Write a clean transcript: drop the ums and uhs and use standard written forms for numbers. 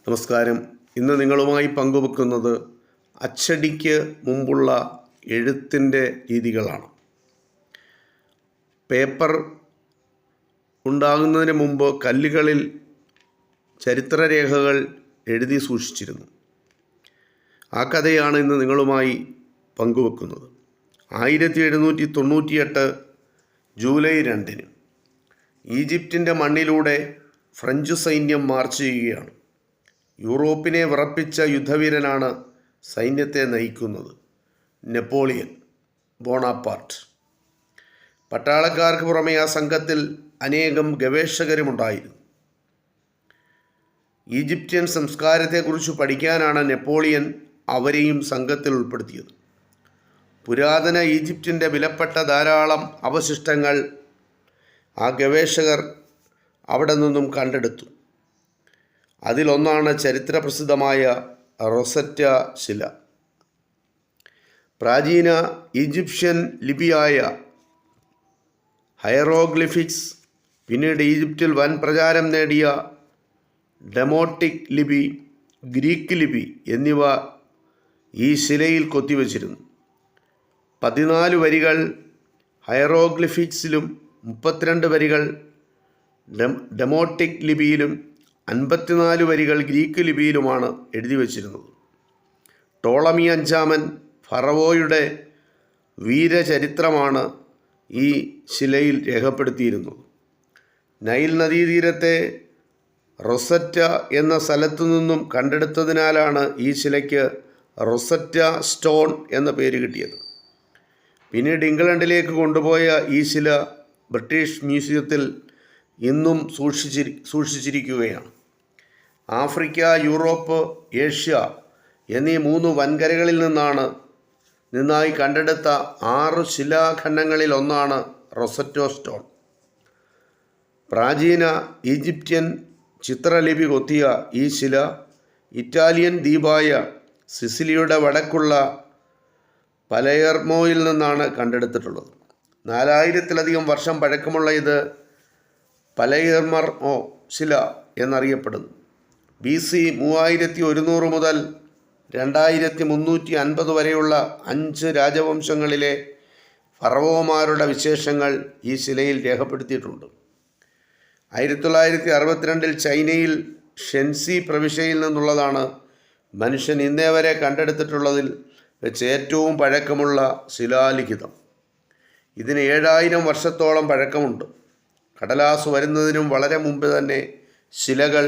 നമസ്കാരം. ഇന്ന് നിങ്ങളുമായി പങ്കുവെക്കുന്നത് അച്ചടിക്ക് മുമ്പുള്ള എഴുത്തിൻ്റെ രീതികളാണ്. പേപ്പർ ഉണ്ടാകുന്നതിന് മുമ്പ് കല്ലുകളിൽ ചരിത്രരേഖകൾ എഴുതി സൂക്ഷിച്ചിരുന്നു. ആ കഥയാണ് ഇന്ന് നിങ്ങളുമായി പങ്കുവെക്കുന്നത്. 1798 ജൂലൈ 2 ഈജിപ്തിൻ്റെ മണ്ണിലൂടെ ഫ്രഞ്ച് സൈന്യം മാർച്ച് ചെയ്യുകയാണ്. യൂറോപ്പിനെ വിറപ്പിച്ച യുദ്ധവീരനാണ് സൈന്യത്തെ നയിക്കുന്നത്, നെപ്പോളിയൻ ബോണാപ്പാർട്ട്. പട്ടാളക്കാർക്ക് പുറമെ ആ സംഘത്തിൽ അനേകം ഗവേഷകരുമുണ്ടായിരുന്നു. ഈജിപ്ഷ്യൻ സംസ്കാരത്തെക്കുറിച്ച് പഠിക്കാനാണ് നെപ്പോളിയൻ അവരെയും സംഘത്തിൽ ഉൾപ്പെടുത്തിയത്. പുരാതന ഈജിപ്തിൻ്റെ വിലപ്പെട്ട ധാരാളം അവശിഷ്ടങ്ങൾ ആ ഗവേഷകർ അവിടെ നിന്നും കണ്ടെടുത്തു. അതിലൊന്നാണ് ചരിത്രപ്രസിദ്ധമായ റൊസറ്റ ശില. പ്രാചീന ഈജിപ്ഷ്യൻ ലിപിയായ ഹയറോഗ്ലിഫിക്സ്, പിന്നീട് ഈജിപ്തിൽ വൻ പ്രചാരം നേടിയ ഡെമോട്ടിക് ലിപി, ഗ്രീക്ക് ലിപി എന്നിവ ഈ ശിലയിൽ കൊത്തിവച്ചിരുന്നു. 14 വരികൾ ഹയറോഗ്ലിഫിക്സിലും 32 വരികൾ ഡെമോട്ടിക് ലിപിയിലും 54 വരികൾ ഗ്രീക്ക് ലിപിയിലുമാണ് എഴുതി വച്ചിരുന്നത്. ടോളമി 5-ാമൻ ഫറവോയുടെ വീരചരിത്രമാണ് ഈ ശിലയിൽ രേഖപ്പെടുത്തിയിരുന്നത്. നൈൽ നദീതീരത്തെ റൊസറ്റ എന്ന സ്ഥലത്തു നിന്നും കണ്ടെടുത്തതിനാലാണ് ഈ ശിലയ്ക്ക് റൊസറ്റ സ്റ്റോൺ എന്ന പേര് കിട്ടിയത്. പിന്നീട് ഇംഗ്ലണ്ടിലേക്ക് കൊണ്ടുപോയ ഈ ശില ബ്രിട്ടീഷ് മ്യൂസിയത്തിൽ ഇന്നും സൂക്ഷിച്ചിരിക്കുകയാണ്. ആഫ്രിക്ക, യൂറോപ്പ്, ഏഷ്യ എന്നീ 3 വൻകരകളിൽ നിന്നായി കണ്ടെടുത്ത 6 ശിലാഖണ്ഡങ്ങളിൽ ഒന്നാണ് റൊസറ്റോ സ്റ്റോൺ. പ്രാചീന ഈജിപ്ഷ്യൻ ചിത്രലിപി കൊത്തിയ ഈ ശില ഇറ്റാലിയൻ ദ്വീപായ സിസിലിയുടെ വടക്കുള്ള പലേർമോയിൽ നിന്നാണ് കണ്ടെടുത്തിട്ടുള്ളത്. 4000-ലധികം വർഷം പഴക്കമുള്ള ഇത് പലേർമോ ശില എന്നറിയപ്പെടുന്നു. BC 3100 മുതൽ 2350 വരെയുള്ള 5 രാജവംശങ്ങളിലെ ഫറവോമാരുടെ വിശേഷങ്ങൾ ഈ ശിലയിൽ രേഖപ്പെടുത്തിയിട്ടുണ്ട്. 1962 ചൈനയിൽ ഷെൻസി പ്രവിശ്യയിൽ നിന്നുള്ളതാണ് മനുഷ്യൻ ഇന്നേ വരെ കണ്ടെടുത്തിട്ടുള്ളതിൽ വെച്ച് ഏറ്റവും പഴക്കമുള്ള ശിലാലിഖിതം. ഇതിന് 7000 വർഷത്തോളം പഴക്കമുണ്ട്. കടലാസ് വരുന്നതിനും വളരെ മുമ്പ് തന്നെ ശിലകൾ